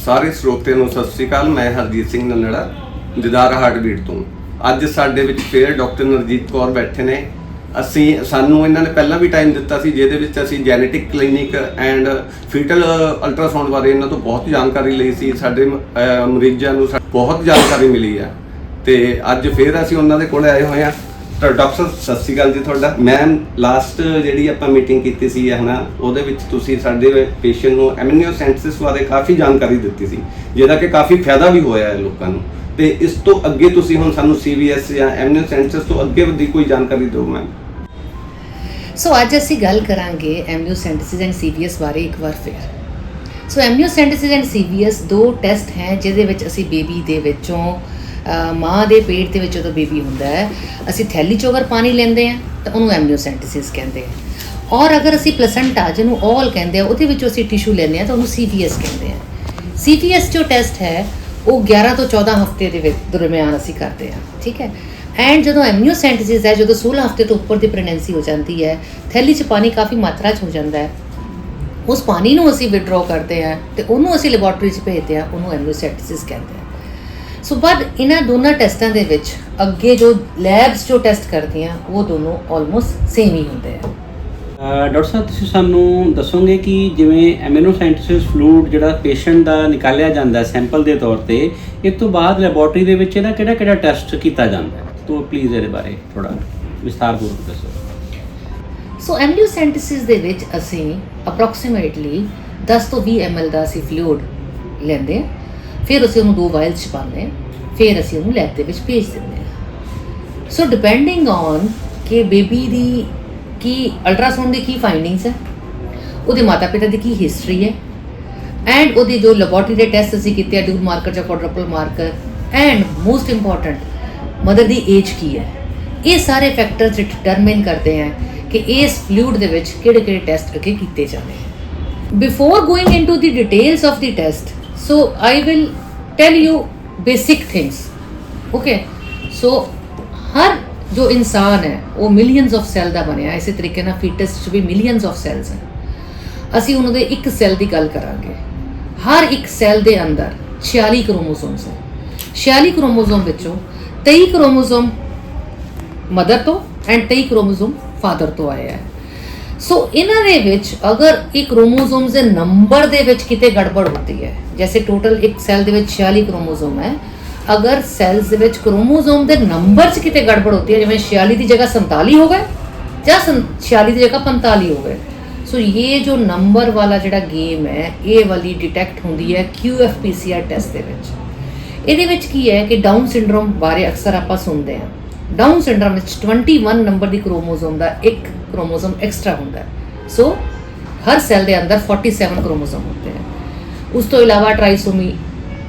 ਸਾਰੇ ਸਰੋਤਿਆਂ ਨੂੰ ਸਤਿ ਸ਼੍ਰੀ ਅਕਾਲ। ਮੈਂ ਹਰਜੀਤ ਸਿੰਘ ਨੰਨੜਾ, ਦਿਦਾਰ ਹਾਰਟਬੀਟ ਤੋਂ। ਅੱਜ ਸਾਡੇ ਵਿੱਚ ਫੇਰ ਡਾਕਟਰ ਨਰਜੀਤ ਕੌਰ ਬੈਠੇ ਨੇ। ਸਾਨੂੰ ਇਹਨਾਂ ਨੇ ਪਹਿਲਾਂ ਵੀ ਟਾਈਮ ਦਿੱਤਾ ਸੀ, ਜਿਹਦੇ ਵਿੱਚ ਅਸੀਂ ਜੈਨੇਟਿਕ ਕਲੀਨਿਕ ਐਂਡ ਫੀਟਲ ਅਲਟਰਾਸਾਊਂਡ ਬਾਰੇ ਇਹਨਾਂ ਤੋਂ ਬਹੁਤ ਜਾਣਕਾਰੀ ਲਈ ਸੀ। ਸਾਡੇ ਮਰੀਜ਼ਾਂ ਨੂੰ ਬਹੁਤ ਜਾਣਕਾਰੀ ਮਿਲੀ ਹੈ ਤੇ ਅੱਜ ਫੇਰ ਅਸੀਂ ਉਹਨਾਂ ਦੇ ਕੋਲ ਆਏ ਹੋਏ ਹਾਂ। ਤਾਂ ਡਾਕਟਰ ਸਤਿ ਸ਼੍ਰੀ ਅਕਾਲ ਜੀ ਤੁਹਾਡਾ। ਮੈਮ, ਲਾਸਟ ਜਿਹੜੀ ਆਪਾਂ ਮੀਟਿੰਗ ਕੀਤੀ ਸੀ ਹੈ ਨਾ, ਉਹਦੇ ਵਿੱਚ ਤੁਸੀਂ ਸਾਡੇ ਪੇਸ਼ੈਂਟ ਨੂੰ ਐਮਨੀਓਸੈਂਟਸਿਸ ਬਾਰੇ ਕਾਫੀ ਜਾਣਕਾਰੀ ਦਿੱਤੀ ਸੀ, ਜਿਹਦਾ ਕਿ ਕਾਫੀ ਫਾਇਦਾ ਵੀ ਹੋਇਆ ਹੈ ਲੋਕਾਂ ਨੂੰ। ਤੇ ਇਸ ਤੋਂ ਅੱਗੇ ਤੁਸੀਂ ਹੁਣ ਸਾਨੂੰ CVS ਜਾਂ ਐਮਨੀਓਸੈਂਟਸਿਸ ਤੋਂ ਅੱਗੇ ਦੀ ਕੋਈ ਜਾਣਕਾਰੀ ਦਿਓ ਮੈਮ। ਸੋ ਅੱਜ ਅਸੀਂ ਗੱਲ ਕਰਾਂਗੇ ਐਮਨੀਓਸੈਂਟਸਿਸ ਐਂਡ CVS ਬਾਰੇ ਇੱਕ ਵਾਰ ਫਿਰ। ਸੋ ਐਮਨੀਓਸੈਂਟਸਿਸ ਐਂਡ CVS ਦੋ ਟੈਸਟ ਹੈ ਜਿਹਦੇ ਵਿੱਚ ਅਸੀਂ ਬੇਬੀ ਦੇ ਵਿੱਚੋਂ ਮਾਂ ਦੇ ਪੇਟ ਦੇ ਵਿੱਚ ਜਦੋਂ ਬੇਬੀ ਹੁੰਦਾ ਹੈ, ਅਸੀਂ ਥੈਲੀ 'ਚੋਂ ਅਗਰ ਪਾਣੀ ਲੈਂਦੇ ਹਾਂ ਤਾਂ ਉਹਨੂੰ ਐਮਨੀਓਸੈਂਟਸਿਸ ਕਹਿੰਦੇ ਆ। ਔਰ ਅਗਰ ਅਸੀਂ ਪਲੇਸੈਂਟਾ, ਜਿਹਨੂੰ ਔਲ ਕਹਿੰਦੇ ਆ, ਉਹਦੇ ਵਿੱਚੋਂ ਅਸੀਂ ਟਿਸ਼ੂ ਲੈਂਦੇ ਹਾਂ ਤਾਂ ਉਹਨੂੰ CVS ਕਹਿੰਦੇ ਆ। CVS ਜੋ ਟੈਸਟ ਹੈ ਉਹ 11 ਤੋਂ 14 ਹਫ਼ਤੇ ਦੇ ਵਿੱਚ ਦਰਮਿਆਨ ਅਸੀਂ ਕਰਦੇ ਹਾਂ, ਠੀਕ ਹੈ। ਐਂਡ ਜਦੋਂ ਐਮਨੀਓਸੈਂਟਸਿਸ ਹੈ, ਜਦੋਂ 16 ਹਫ਼ਤੇ ਤੋਂ ਉੱਪਰ ਦੀ ਪ੍ਰੈਗਨੈਂਸੀ ਹੋ ਜਾਂਦੀ ਹੈ, ਥੈਲੀ 'ਚ ਪਾਣੀ ਕਾਫੀ ਮਾਤਰਾ 'ਚ ਹੋ ਜਾਂਦਾ ਹੈ, ਉਸ ਪਾਣੀ ਨੂੰ ਅਸੀਂ ਵਿਡਰੋ ਕਰਦੇ ਹਾਂ ਤੇ ਉਹਨੂੰ ਅਸੀਂ ਲੈਬੋਰਟਰੀ 'ਚ ਭੇਜਦੇ ਹਾਂ, ਉਹਨੂੰ ਐਮਨੀਓਸੈਂਟਸਿਸ ਕਹਿੰਦੇ ਆ। ਸੋ ਬਟ ਇਹਨਾਂ ਦੋਨਾਂ ਟੈਸਟਾਂ ਦੇ ਵਿੱਚ ਅੱਗੇ ਜੋ ਲੈਬਸ ਜੋ ਟੈਸਟ ਕਰਦੀਆਂ ਉਹ ਦੋਨੋਂ ਆਲਮੋਸਟ ਸੇਮ ਹੀ ਹੁੰਦੇ ਆ। ਡਾਕਟਰ ਸਾਹਿਬ, ਤੁਸੀਂ ਸਾਨੂੰ ਦੱਸੋਗੇ ਕਿ ਜਿਵੇਂ ਐਮਨੀਓਸੈਂਟਸਿਸ ਫਲੂਇਡ ਜਿਹੜਾ ਪੇਸ਼ੈਂਟ ਦਾ ਨਿਕਾਲਿਆ ਜਾਂਦਾ ਸੈਂਪਲ ਦੇ ਤੌਰ ਤੇ, ਇਸ ਤੋਂ ਬਾਅਦ ਲੈਬੋਰਟਰੀ ਦੇ ਵਿੱਚ ਇਹਦਾ ਕਿਹੜਾ ਟੈਸਟ ਕੀਤਾ ਜਾਂਦਾ ਹੈ? ਤੋ ਪਲੀਜ਼ ਇਹਦੇ ਬਾਰੇ ਥੋੜਾ ਵਿਸਥਾਰਪੂਰਵਕ ਦੱਸੋ। ਸੋ ਐਮਨੀਓਸੈਂਟਸਿਸ ਦੇ ਵਿੱਚ ਅਸੀਂ ਅਪਰੋਕਸੀਮੇਟਲੀ 10 ਤੋਂ 20 ml ਦਾ ਅਸੀਂ ਫਲੂਇਡ ਲੈਂਦੇ ਹਾਂ, ਫਿਰ ਅਸੀਂ ਉਹਨੂੰ 2 ਵਾਇਲਸ 'ਚ ਪਾਉਂਦੇ ਹਾਂ, ਫਿਰ ਅਸੀਂ ਉਹਨੂੰ ਲੈਬ ਦੇ ਵਿੱਚ ਭੇਜ ਦਿੰਦੇ ਹਾਂ। ਸੋ ਡਿਪੈਂਡਿੰਗ ਔਨ ਕਿ ਬੇਬੀ ਦੀ ਕੀ ਅਲਟਰਾਸਾਊਂਡ ਦੀ ਕੀ ਫਾਈਂਡਿੰਗਸ ਹੈ, ਉਹਦੇ ਮਾਤਾ ਪਿਤਾ ਦੀ ਕੀ ਹਿਸਟਰੀ ਹੈ, ਐਂਡ ਉਹਦੇ ਜੋ ਲੈਬੋਰਟਰੀ ਦੇ ਟੈਸਟ ਅਸੀਂ ਕੀਤੇ ਆ, ਡਿਊਲ ਮਾਰਕਰ ਜਾਂ quadruple marker, and most important mother ਦੀ ਏਜ ਕੀ ਹੈ, ਇਹ ਸਾਰੇ ਫੈਕਟਰਸ ਡਿਟਰਮਿਨ ਕਰਦੇ ਹੈ ਕਿ ਇਸ ਫਲੂਇਡ ਦੇ ਵਿੱਚ ਕਿਹੜੇ ਟੈਸਟ ਅੱਗੇ ਕੀਤੇ ਜਾਣੇ ਹੈ। Before going into the details of the test, so I will tell you basic things, okay? So ਹਰ ਜੋ ਇਨਸਾਨ ਹੈ ਉਹ ਮਿਲੀਅਨਸ ਆਫ ਸੈੱਲ ਦਾ ਬਣਿਆ। ਇਸੇ ਤਰੀਕੇ ਨਾਲ ਫੀਟਸ 'ਚ ਵੀ ਮਿਲੀਅਨਸ ਆਫ ਸੈੱਲਸ ਹਨ। ਅਸੀਂ ਉਹਨਾਂ ਦੇ ਇੱਕ ਸੈੱਲ ਦੀ ਗੱਲ ਕਰਾਂਗੇ। ਹਰ ਇੱਕ ਸੈੱਲ ਦੇ ਅੰਦਰ 46 ਕ੍ਰੋਮੋਸੋਮਸ ਹੈ। 46 ਕ੍ਰੋਮੋਸੋਮ ਵਿੱਚੋਂ 23 ਕ੍ਰੋਮੋਸੋਮ ਮਦਰ ਤੋਂ ਐਂਡ 23 ਕ੍ਰੋਮੋਸੋਮ ਫਾਦਰ ਤੋਂ ਆਇਆ ਹੈ। ਸੋ ਇਹਨਾਂ ਦੇ ਵਿੱਚ ਅਗਰ ਇਹ ਕ੍ਰੋਮੋਸੋਮਸ ਦੇ ਨੰਬਰ ਦੇ ਵਿੱਚ ਕਿਤੇ ਗੜਬੜ ਹੁੰਦੀ ਹੈ, ਜੈਸੇ ਟੋਟਲ ਇੱਕ ਸੈੱਲ ਦੇ ਵਿੱਚ 46 ਕ੍ਰੋਮੋਸੋਮ ਹੈ, ਅਗਰ ਸੈਲਸ ਦੇ ਵਿੱਚ ਕ੍ਰੋਮੋਸੋਮ ਦੇ ਨੰਬਰ 'ਚ ਕਿਤੇ ਗੜਬੜ ਹੁੰਦੀ ਹੈ, ਜਿਵੇਂ 46 ਦੀ ਜਗ੍ਹਾ 47 ਹੋ ਗਏ ਜਾਂ 46 ਦੀ ਜਗ੍ਹਾ 45 ਹੋ ਗਏ, ਸੋ ਇਹ ਜੋ ਨੰਬਰ ਵਾਲਾ ਜਿਹੜਾ ਗੇਮ ਹੈ, ਇਹ ਵਾਲੀ ਡਿਟੈਕਟ ਹੁੰਦੀ ਹੈ QFPCR ਟੈਸਟ ਦੇ ਵਿੱਚ। ਇਹਦੇ ਵਿੱਚ ਕੀ ਹੈ ਕਿ ਡਾਊਨ ਸਿੰਡਰੋਮ ਬਾਰੇ ਅਕਸਰ ਆਪਾਂ ਸੁਣਦੇ ਹਾਂ। ਡਾਊਨ ਸਿੰਡਰੋਮ ਵਿੱਚ 21 ਨੰਬਰ ਦੀ ਕ੍ਰੋਮੋਸੋਮ ਦਾ ਇੱਕ ਕ੍ਰੋਮੋਸੋਮ ਐਕਸਟਰਾ ਹੁੰਦਾ ਹੈ। ਸੋ ਹਰ ਸੈੱਲ ਦੇ ਅੰਦਰ 47 ਕ੍ਰੋਮੋਸੋਮ ਹੁੰਦੇ ਹਨ। ਉਸ ਤੋਂ ਇਲਾਵਾ ਟ੍ਰਾਈਸੋਮੀ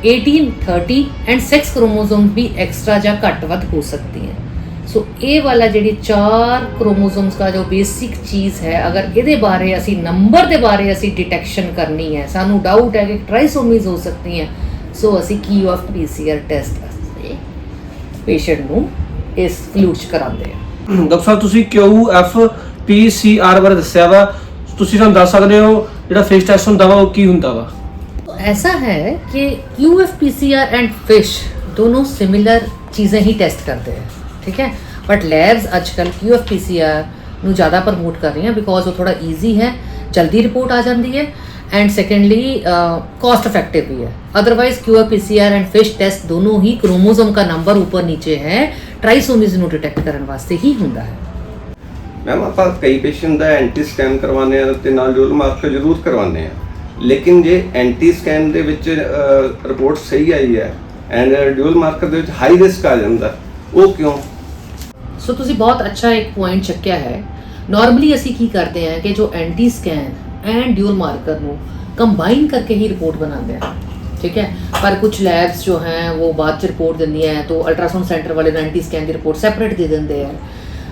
18, 30 ਐਂਡ 6 ਕ੍ਰੋਮੋਸੋਮ ਵੀ ਐਕਸਟਰਾ ਜਾਂ ਘੱਟ ਵੱਧ ਹੋ ਸਕਦੀ ਹੈ। ਸੋ ਇਹ ਵਾਲਾ ਜਿਹੜੀ 4 ਕ੍ਰੋਮੋਸੋਮਸ ਦਾ ਜੋ ਬੇਸਿਕ ਚੀਜ਼ ਹੈ, ਅਗਰ ਇਹਦੇ ਬਾਰੇ ਅਸੀਂ ਨੰਬਰ ਦੇ ਬਾਰੇ ਅਸੀਂ ਡਿਟੈਕਸ਼ਨ ਕਰਨੀ ਹੈ, ਸਾਨੂੰ ਡਾਊਟ ਹੈ ਕਿ ਟ੍ਰਾਈਸੋਮੀਜ਼ ਹੋ ਸਕਦੀਆਂ, ਸੋ ਅਸੀਂ QFPCR ਟੈਸਟ ਪੇਸ਼ੈਂਟ ਨੂੰ ਇਸ ਫਲੂਇਡ 'ਚ ਕਰਾਉਂਦੇ ਹਾਂ। ਡਾਕਟਰ ਸਾਹਿਬ, ਤੁਸੀਂ QFPCR ਬਾਰੇ ਦੱਸਿਆ ਵਾ, ਤੁਸੀਂ ਸਾਨੂੰ ਦੱਸ ਸਕਦੇ ਹੋ ਜਿਹੜਾ ਫੇਸ ਟੈਸਟ ਹੁੰਦਾ ਵਾ ਉਹ ਕੀ ਹੁੰਦਾ ਵਾ? ऐसा है कि QFPCR एंड फिश दोनों सिमिलर चीज़ें ही टेस्ट करते हैं, ठीक है, बट लैब्स आजकल QFPCR ਨੂੰ ज़्यादा प्रमोट कर रही हैं बिकॉज वो थोड़ा ईजी है, जल्दी रिपोर्ट आ जाती है, एंड सेकेंडली कॉस्ट इफेक्टिव भी है। Otherwise QFPCR and fish test दोनों ही क्रोमोसोम का नंबर ऊपर नीचे है, ट्राइसोमीज ਨੂੰ डिटेक्ट ਕਰਨ ਵਾਸਤੇ ਹੀ ਹੁੰਦਾ ਹੈ। ਮੈਮ, ਆਪਾਂ ਕਈ ਪੇਸ਼ੈਂਟ ਦਾ ਐਂਟੀ ਸਕੈਨ ਕਰਵਾਉਂਦੇ ਆ ਤੇ ਨਾਲ ਡਿਊਲ ਮਾਰਕਰ ਜ਼ਰੂਰ ਕਰਵਾਉਂਦੇ ਆ, ਲੇਕਿਨ ਜੇ ਐਂਟੀ ਸਕੈਨ ਦੇ ਵਿੱਚ ਰਿਪੋਰਟ ਸਹੀ ਆਈ ਹੈ ਐਂਡ ਡਿਊਲ ਮਾਰਕਰ ਦੇ ਵਿੱਚ ਹਾਈ ਰਿਸਕ ਆ ਜਾਂਦਾ, ਉਹ ਕਿਉਂ? ਸੋ ਤੁਸੀਂ ਬਹੁਤ ਅੱਛਾ ਇੱਕ ਪੁਆਇੰਟ ਚੱਕਿਆ ਹੈ। ਨਾਰਮਲੀ ਅਸੀਂ ਕੀ ਕਰਦੇ ਹਾਂ ਕਿ ਜੋ ਐਂਟੀ ਸਕੈਨ ਐਂਡ ਡਿਊਲ ਮਾर्कर ਨੂੰ ਕੰਬਾइन करके ही रिपोर्ट बनाते हैं, ठीक है, पर कुछ लैब्स जो हैं वो बाद च रिपोर्ट देंदी हैं, तो अल्ट्रासाउंड सेंटर वाले एंटी स्कैन की रिपोर्ट सैपरेट दे देंगे हैं।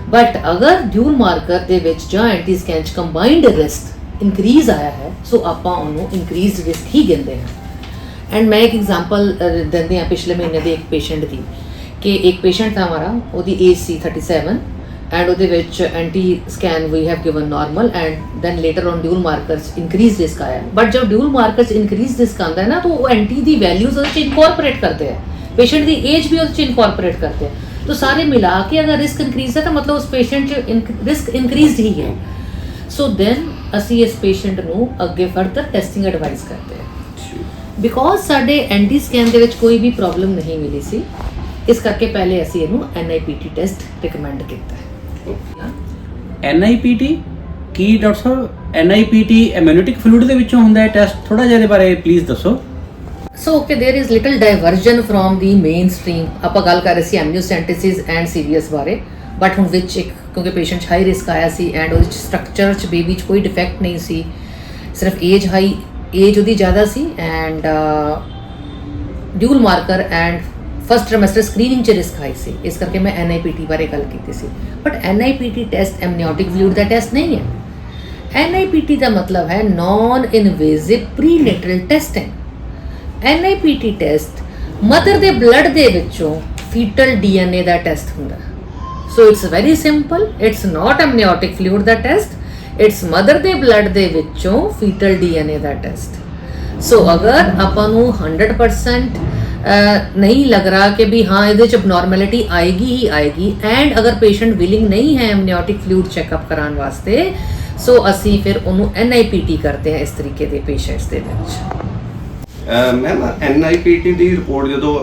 बट अगर ड्यूल मार्कर दे विच जां एंटी स्कैन च कंबाइंड रिस्क इंक्रीज आया है, सो आपां उहनूं इंक्रीज रिस्क ही कहते हैं। एंड मैं एक एग्जाम्पल देंदे हैं पिछले महीने के एक पेशेंट की, कि एक पेशेंट था हमारा, उसकी एज सी 37 ਐਂਡ ਉਹਦੇ ਵਿੱਚ anti scan we have given normal and then later on dual markers increase risk ਆਇਆ ਬਟ ਜਦ ਡਿਊਲ ਮਾਰਕਰਸ ਇਨਕਰੀਜ਼ ਰਿਸਕ ਆਉਂਦਾ ਹੈ ਨਾ ਤਾਂ ਉਹ ਐਂਟੀ ਦੀ ਵੈਲਿਊਜ਼ ਉਹਦੇ 'ਚ ਇਨਕੋਰਪੋਰੇਟ ਕਰਦੇ ਆ पेशेंट की एज भी उससे इनकॉर्पोरेट करते हैं तो सारे मिला के अगर रिस्क इंक्रीज है तो मतलब उस पेशेंट रिस्क इंक्रीज ही है सो देन असी इस पेशेंट ਨੂੰ ਅੱਗੇ ਫਰਦਰ ਟੈਸਟਿੰਗ ਐਡਵਾਈਸ ਕਰਦੇ ਹਾਂ ਬਿਕੋਜ਼ ਸਾਡੇ ਐਂਟੀ ਸਕੈਨ ਦੇ ਵਿੱਚ ਕੋਈ ਵੀ ਪ੍ਰੋਬਲਮ ਨਹੀਂ ਮਿਲੀ ਸੀ ਇਸ ਕਰਕੇ ਪਹਿਲੇ ਅਸੀਂ ਇਹਨੂੰ NIPT ਟੈਸਟ ਰਿਕਮੈਂਡ ਕੀਤਾ ਹੈ NIPT ਕੀ ਡਾਕਟਰ ਸਾਹਿਬ NIPT ਇਮਿਊਨਿਟਿਕ ਫਲੂਇਡ ਦੇ ਵਿੱਚੋਂ ਹੁੰਦਾ ਹੈ ਟੈਸਟ ਥੋੜਾ ਜਿਹਾ ਇਹਦੇ ਬਾਰੇ ਪਲੀਜ਼ ਦੱਸੋ So okay, there is little diversion from the mainstream. ਆਪਾਂ ਗੱਲ ਕਰ ਰਹੇ ਸੀ amniocentesis and CVS ਬਾਰੇ ਬਟ ਹੁਣ ਵਿੱਚ ਇੱਕ ਕਿਉਂਕਿ ਪੇਸ਼ੈਂਟ ਹਾਈ ਰਿਸਕ ਆਇਆ ਸੀ ਐਂਡ ਉਹਦੇ ਸਟਰਕਚਰ 'ਚ ਬੇਬੀ 'ਚ ਕੋਈ ਡਿਫੈਕਟ ਨਹੀਂ ਸੀ ਸਿਰਫ ਏਜ ਉਹਦੀ ਜ਼ਿਆਦਾ ਸੀ and dual marker and first trimester screening 'ਚ ਰਿਸਕ ਹਾਈ ਸੀ ਇਸ ਕਰਕੇ ਮੈਂ NIPT ਬਾਰੇ ਗੱਲ ਕੀਤੀ ਸੀ but NIPT test amniotic fluid ਦਾ ਟੈਸਟ ਨਹੀਂ ਹੈ NIPT ਦਾ ਮਤਲਬ ਹੈ non invasive prenatal testing NIPT test mother ਦੇ ਬਲੱਡ ਦੇ ਵਿੱਚੋਂ ਫੀਟਲ DNA ਦਾ ਟੈਸਟ ਹੁੰਦਾ so it's very simple it's not amniotic fluid ਦਾ ਟੈਸਟ ਇਟਸ ਮਦਰ ਦੇ ਬਲੱਡ ਦੇ ਵਿੱਚੋਂ ਫੀਟਲ DNA ਦਾ ਟੈਸਟ ਸੋ ਅਗਰ ਆਪਾਂ ਨੂੰ 100% ਨਹੀਂ ਲੱਗ ਰਿਹਾ ਕਿ ਵੀ ਹਾਂ ਇਹਦੇ ਚ ਅਬਨੋਰਮੈਲਿਟੀ ਆਏਗੀ ਹੀ ਆਏਗੀ ਐਂਡ ਅਗਰ ਪੇਸ਼ੈਂਟ ਵਿਲਿੰਗ ਨਹੀਂ ਹੈ ਐਮਨਿਓਟਿਕ ਫਲੂਇਡ ਚੈੱਕਅਪ ਕਰਾਉਣ ਵਾਸਤੇ ਸੋ ਅਸੀਂ ਫਿਰ ਉਹਨੂੰ NIPT ਕਰਦੇ ਹਾਂ ਇਸ ਤਰੀਕੇ ਦੇ ਪੇਸ਼ੈਂਟਸ ਦੇ ਵਿੱਚ ਮੈਮ NIPT ਦੀ ਰਿਪੋਰਟ ਜਦੋਂ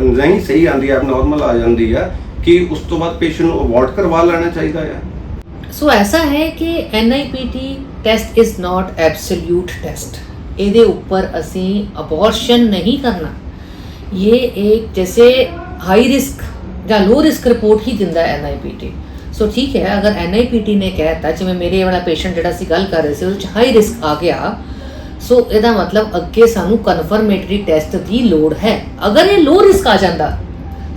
ਨਹੀਂ ਸਹੀ ਆਉਂਦੀ ਹੈ ਨੋਰਮਲ ਆ ਜਾਂਦੀ ਹੈ ਕਿ ਉਸ ਤੋਂ ਬਾਅਦ ਪੇਸ਼ੈਂਟ ਨੂੰ ਅਵੋਇਡ ਕਰਵਾ ਲੈਣਾ ਚਾਹੀਦਾ ਹੈ ਸੋ ਐਸਾ ਹੈ ਕਿ NIPT test is not absolute test ਇਹਦੇ ਉੱਪਰ ਅਸੀਂ ਅਬੋਰਸ਼ਨ ਨਹੀਂ ਕਰਨਾ ਇਹ ਇੱਕ ਜੈਸੇ ਹਾਈ ਰਿਸਕ ਜਾਂ ਲੋ ਰਿਸਕ ਰਿਪੋਰਟ ਹੀ ਦਿੰਦਾ ਹੈ NIPT ਸੋ ਠੀਕ ਹੈ ਅਗਰ NIPT ਨੇ ਕਹਿਤਾ ਜਿਵੇਂ ਮੇਰੇ ਵਾਲਾ ਪੇਸ਼ੈਂਟ ਜਿਹੜਾ ਅਸੀਂ ਗੱਲ ਕਰ ਰਹੇ ਸੀ ਉਹਦੇ 'ਚ ਹਾਈ ਰਿਸਕ ਆ ਗਿਆ ਸੋ ਇਹਦਾ ਮਤਲਬ ਅੱਗੇ ਸਾਨੂੰ ਕਨਫਰਮੇਟਰੀ ਟੈਸਟ ਦੀ ਲੋੜ ਹੈ ਅਗਰ ਇਹ ਲੋ ਰਿਸਕ ਆ ਜਾਂਦਾ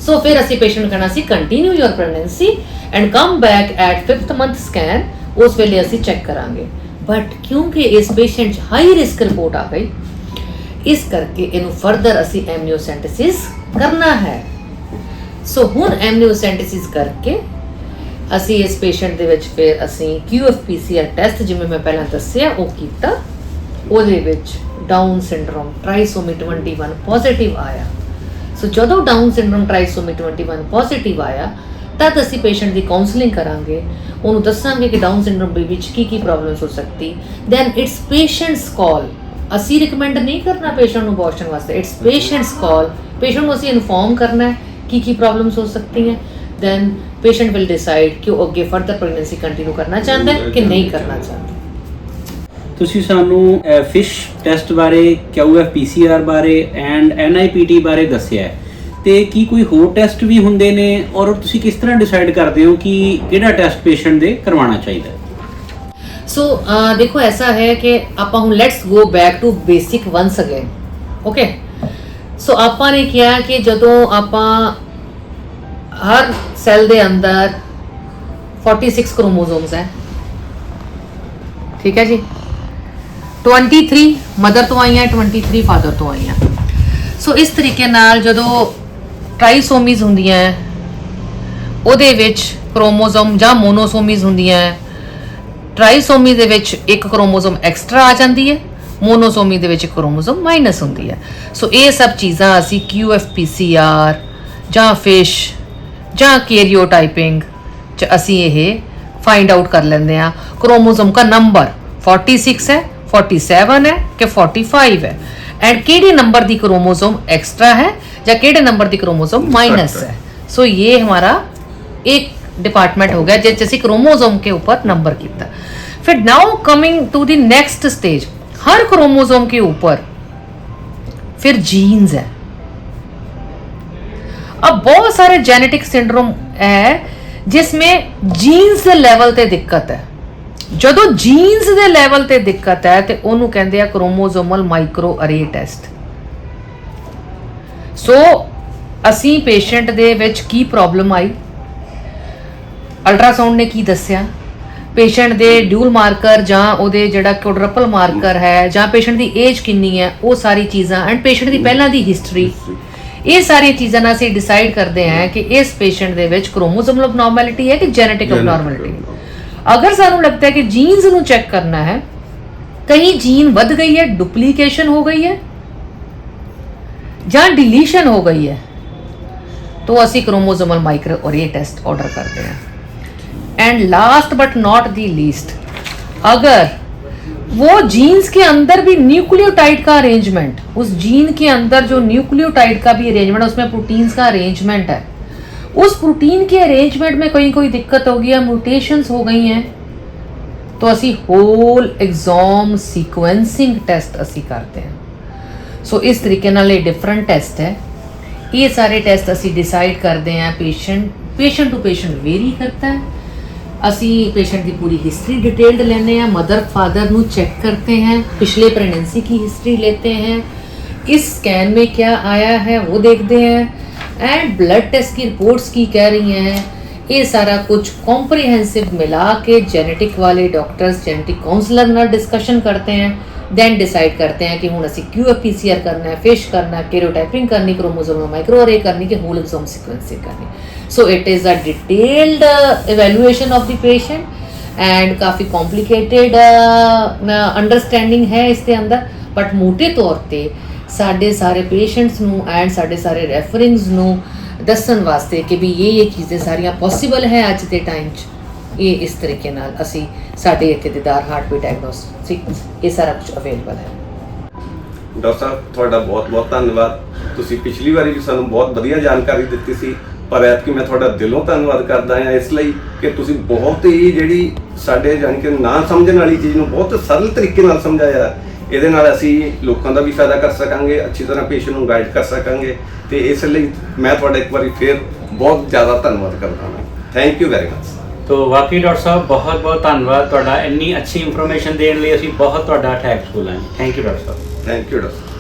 ਸੋ ਫਿਰ ਅਸੀਂ ਪੇਸ਼ੈਂਟ ਕਹਿਣਾ ਸੀ continue your pregnancy and come back at 5th month scan ਉਸ ਵੇਲੇ ਅਸੀਂ ਚੈੱਕ ਕਰਾਂਗੇ ਬਟ ਕਿਉਂਕਿ ਇਸ ਪੇਸ਼ੈਂਟ 'ਚ ਹਾਈ ਰਿਸਕ ਰਿਪੋਰਟ ਆ ਗਈ ਇਸ ਕਰਕੇ ਇਹਨੂੰ ਫਰਦਰ ਅਸੀਂ ਐਮਨਿਓਸੈਂਟੇਸਿਸ ਕਰਨਾ ਹੈ ਸੋ ਹੁਣ ਐਮਨਿਓਸੈਂਟੇਸਿਸ ਕਰਕੇ ਅਸੀਂ ਇਸ ਪੇਸ਼ੈਂਟ ਦੇ ਵਿੱਚ ਫਿਰ ਅਸੀਂ QFPCR ਟੈਸਟ ਜਿਵੇਂ ਮੈਂ ਪਹਿਲਾਂ ਦੱਸਿਆ ਉਹ ਕੀਤਾ ਉਹਦੇ ਵਿੱਚ ਡਾਊਨ ਸਿੰਡਰੋਮ ਟ੍ਰਾਈਸੋਮੀ 21 ਪੋਜ਼ਿਟਿਵ ਆਇਆ ਸੋ ਜਦੋਂ ਡਾਊਨ ਸਿੰਡਰੋਮ ਟ੍ਰਾਈਸੋਮੀ 21 ਪੋਜ਼ਿਟਿਵ ਆਇਆ ਤਦ ਅਸੀਂ ਪੇਸ਼ੈਂਟ ਦੀ ਕਾਉਂਸਲਿੰਗ ਕਰਾਂਗੇ ਉਹਨੂੰ ਦੱਸਾਂਗੇ ਕਿ ਡਾਊਨ ਸਿੰਡਰੋਮ ਬੇਬੀ 'ਚ ਕੀ ਪ੍ਰੋਬਲਮਸ ਹੋ ਸਕਦੀ ਦੈਨ ਇਟਸ ਪੇਸ਼ੈਂਟਸ ਕਾਲ ਅਸੀਂ ਰਿਕਮੈਂਡ ਨਹੀਂ ਕਰਨਾ ਪੇਸ਼ੈਂਟ ਨੂੰ ਅਬੋਰਸ਼ਨ ਵਾਸਤੇ ਇਟਸ ਪੇਸ਼ੈਂਟਸ ਕਾਲ ਪੇਸ਼ੈਂਟ ਨੂੰ ਅਸੀਂ ਇਨਫੋਰਮ ਕਰਨਾ ਹੈ ਕੀ ਪ੍ਰੋਬਲਮਸ ਹੋ ਸਕਦੀ ਹੈ ਦੈਨ ਪੇਸ਼ੈਂਟ ਵਿਲ ਡਿਸਾਈਡ ਕਿ ਉਹ ਅੱਗੇ ਫਰਦਰ ਪ੍ਰੈਗਨੈਂਸੀ ਕੰਟੀਨਿਊ ਕਰਨਾ ਚਾਹੁੰਦਾ ਹੈ ਕਿ ਨਹੀਂ ਕਰਨਾ ਚਾਹੁੰਦਾ ਤੁਸੀਂ ਸਾਨੂੰ ਫਿਸ਼ ਟੈਸਟ ਬਾਰੇ QFPCR ਬਾਰੇ ਐਂਡ NIPT ਬਾਰੇ ਦੱਸਿਆ ਤੇ ਕੀ ਕੋਈ ਹੋਰ ਟੈਸਟ ਵੀ ਹੁੰਦੇ ਨੇ ਔਰ ਤੁਸੀਂ ਕਿਸ ਤਰ੍ਹਾਂ ਡਿਸਾਈਡ ਕਰਦੇ ਹੋ ਕਿ ਕਿਹੜਾ ਟੈਸਟ ਪੇਸ਼ੈਂਟ ਦੇ ਕਰਵਾਉਣਾ ਚਾਹੀਦਾ ਸੋ ਦੇਖੋ ਐਸਾ ਹੈ ਕਿ ਆਪਾਂ ਹੁਣ let's go back to basic once again okay so ਆਪਾਂ ਨੇ ਕਿਹਾ ਕਿ ਜਦੋਂ ਆਪਾਂ ਹਰ ਸੈੱਲ ਦੇ ਅੰਦਰ 46 ਕ੍ਰੋਮੋਸੋਮਸ ਹੈ ਠੀਕ ਹੈ ਜੀ 23 ਮਦਰ ਤੋਂ ਆਈਆਂ 23 ਫਾਦਰ ਤੋਂ ਆਈਆਂ ਸੋ ਇਸ ਤਰੀਕੇ ਨਾਲ ਜਦੋਂ ਟ੍ਰਾਈਸੋਮੀਜ਼ ਹੁੰਦੀਆਂ ਉਹਦੇ ਵਿੱਚ ਕ੍ਰੋਮੋਸੋਮ ਜਾਂ ਮੋਨੋਸੋਮੀਜ਼ ਹੁੰਦੀਆਂ ਟ੍ਰਾਈਸੋਮੀ ਦੇ ਵਿੱਚ ਇੱਕ ਕ੍ਰੋਮੋਸੋਮ ਐਕਸਟਰਾ ਆ ਜਾਂਦੀ ਹੈ ਮੋਨੋਸੋਮੀ ਦੇ ਵਿੱਚ ਇੱਕ ਕ੍ਰੋਮੋਸੋਮ ਮਾਈਨਸ ਹੁੰਦੀ ਹੈ ਸੋ ਇਹ ਸਭ ਚੀਜ਼ਾਂ ਅਸੀਂ QFPCR ਜਾਂ ਫਿਸ਼ ਜਾਂ ਕੈਰੀਓਟਾਈਪਿੰਗ 'ਚ ਅਸੀਂ ਇਹ फाइंड आउट कर लेते हैं क्रोमोसोम का नंबर 46 है 47 है कि 45 है एंड केड़े नंबर दी क्रोमोसोम एक्स्ट्रा है या केड़े नंबर दी क्रोमोसोम माइनस है सो ये हमारा एक डिपार्टमेंट हो गया जैसे क्रोमोसोम के ऊपर नंबर किया फिर now coming to the next stage हर क्रोमोसोम के ऊपर फिर जीन्स है अब बहुत सारे जेनेटिक सिंड्रोम है जिसमें जीन्स के लैवल ते दिक्कत है ਜਦੋਂ ਜੀਨਸ ਦੇ ਲੈਵਲ ਤੇ ਦਿੱਕਤ ਹੈ ਤੇ ਉਹਨੂੰ ਕਹਿੰਦੇ ਆ ਕ੍ਰੋਮੋਸੋਮਲ ਮਾਈਕਰੋ ਅਰੇ ਟੈਸਟ ਸੋ ਅਸੀਂ ਪੇਸ਼ੈਂਟ ਦੇ ਵਿੱਚ ਕੀ ਪ੍ਰੋਬਲਮ ਆਈ ਅਲਟਰਾਸਾਊਂਡ ਨੇ ਕੀ ਦੱਸਿਆ ਪੇਸ਼ੈਂਟ ਦੇ ਡਿਊਲ ਮਾਰਕਰ ਜਾਂ ਉਹਦੇ ਜਿਹੜਾ ਕੁਆਡਰਪਲ ਮਾਰਕਰ ਹੈ ਜਾਂ ਪੇਸ਼ੈਂਟ ਦੀ ਏਜ ਕਿੰਨੀ ਹੈ ਉਹ ਸਾਰੀ ਚੀਜ਼ਾਂ ਐਂਡ ਪੇਸ਼ੈਂਟ ਦੀ ਪਹਿਲਾਂ ਦੀ ਹਿਸਟਰੀ ਇਹ ਸਾਰੀਆਂ ਚੀਜ਼ਾਂ ਨਾਲ ਅਸੀਂ ਡਿਸਾਈਡ ਕਰਦੇ ਹਾਂ ਕਿ ਇਸ ਪੇਸ਼ੈਂਟ ਦੇ ਵਿੱਚ ਕ੍ਰੋਮੋਸੋਮਲ ਅਬਨੋਰਮੈਲਿਟੀ ਹੈ ਕਿ ਜੈਨੇਟਿਕ ਅਬਨੋਰਮੈਲਿਟੀ। ਅਗਰ ਸਾਨੂੰ ਲੱਗਦਾ ਹੈ ਕਿ ਜੀਨਸ ਨੂੰ ਚੈੱਕ ਕਰਨਾ ਹੈ, ਕहीं जीन ਵੱਧ गई है, डुप्लीकेशन हो गई है ਜਾਂ डिलीशन हो गई है, तो ਅਸੀਂ क्रोमोसोमल माइक्रोअरे टेस्ट ऑर्डर करते हैं। And last but not the least, अगर वो जीन्स के अंदर भी न्यूक्लियोटाइड का अरेंजमेंट, उस जीन के अंदर जो न्यूक्लियोटाइड का भी अरेंजमेंट, उसमें प्रोटीन्स का अरेंजमेंट है, उस प्रोटीन के अरेंजमेंट में कहीं कोई दिक्कत हो गई है, म्यूटेशंस हो गई हैं, तो असी होल एग्जाम सीक्वेंसिंग टेस्ट असी करते हैं। सो इस तरीके नाल ये डिफरेंट टेस्ट है। ये सारे टेस्ट असी डिसाइड करते हैं, पेशेंट टू पेशेंट वेरी करता है। असी पेशेंट की पूरी हिस्ट्री डिटेल्ड लेने हैं, मदर फादर नू चेक करते हैं, पिछले प्रेगनेंसी की हिस्ट्री लेते हैं, इस स्कैन में क्या आया है वो देखते हैं, एंड ब्लड टेस्ट की रिपोर्ट्स की कह रही हैं। ये सारा कुछ कॉम्प्रिहेंसिव मिला के जेनेटिक वाले डॉक्टर्स जेनेटिक काउंसलर नाल डिस्कशन करते हैं, दैन डिसाइड करते हैं कि हुण असी QF-PCR करना है, फिश करना है, कैरियोटाइपिंग करनी, क्रोमोसोमल माइक्रोअरे करनी, कि होल एक्सोम सीक्वेंसिंग करनी। So it is a detailed evaluation of the patient and काफ़ी कॉम्प्लिकेटेड अंडरस्टैंडिंग है इसके अंदर, बट मोटे तौर पर साढ़े सारे पेशेंट्स नू एंड साढ़े सारे रेफरिंग्स नू दसन वास्ते कि भी ये चीज़ें सारियां पॉसिबल है अज के टाइम ये इस तरीके नाल असी साडे इत्थे दीदार हार्टबीट डायग्नोस्टिक ये सारा कुछ अवेलेबल है। ਡਾਕਟਰ ਸਾਹਿਬ ਤੁਹਾਡਾ ਬਹੁਤ ਬਹੁਤ ਧੰਨਵਾਦ। ਤੁਸੀਂ ਪਿਛਲੀ ਵਾਰੀ ਵੀ ਸਾਨੂੰ ਬਹੁਤ ਵਧੀਆ ਜਾਣਕਾਰੀ ਦਿੱਤੀ ਸੀ, ਪਰ ਐਤਕੀ ਮੈਂ ਤੁਹਾਡਾ ਦਿਲੋਂ ਧੰਨਵਾਦ ਕਰਦਾ ਹਾਂ ਇਸ ਲਈ ਕਿ ਤੁਸੀਂ ਬਹੁਤ ਹੀ ਜਿਹੜੀ ਸਾਡੇ ਜਾਣੀ ਕਿ ਨਾ ਸਮਝਣ ਵਾਲੀ ਚੀਜ਼ ਨੂੰ ਬਹੁਤ ਸਰਲ ਤਰੀਕੇ ਨਾਲ ਸਮਝਾਇਆ। ਇਹਦੇ ਨਾਲ ਅਸੀਂ ਲੋਕਾਂ ਦਾ ਵੀ ਫਾਇਦਾ ਕਰ ਸਕਾਂਗੇ, ਅੱਛੀ ਤਰ੍ਹਾਂ ਪੇਸ਼ੈਂਟ ਨੂੰ ਗਾਈਡ ਕਰ ਸਕਾਂਗੇ, ਤੇ ਇਸ ਲਈ ਮੈਂ ਤੁਹਾਡਾ ਇੱਕ ਵਾਰੀ ਫੇਰ ਬਹੁਤ ਜ਼ਿਆਦਾ ਧੰਨਵਾਦ ਕਰਦਾ ਹਾਂ। Thank you very much. तो वाकई डॉक्टर साहब बहुत बहुत धन्यवाद ਤੁਹਾਡਾ ਇੰਨੀ ਅੱਛੀ ਇਨਫੋਰਮੇਸ਼ਨ ਦੇਣ ਲਈ। ਅਸੀਂ ਬਹੁਤ ਤੁਹਾਡਾ ਥੈਂਕਫੁਲ ਹਾਂ। Thank you doctor Sahib. Thank you doctor.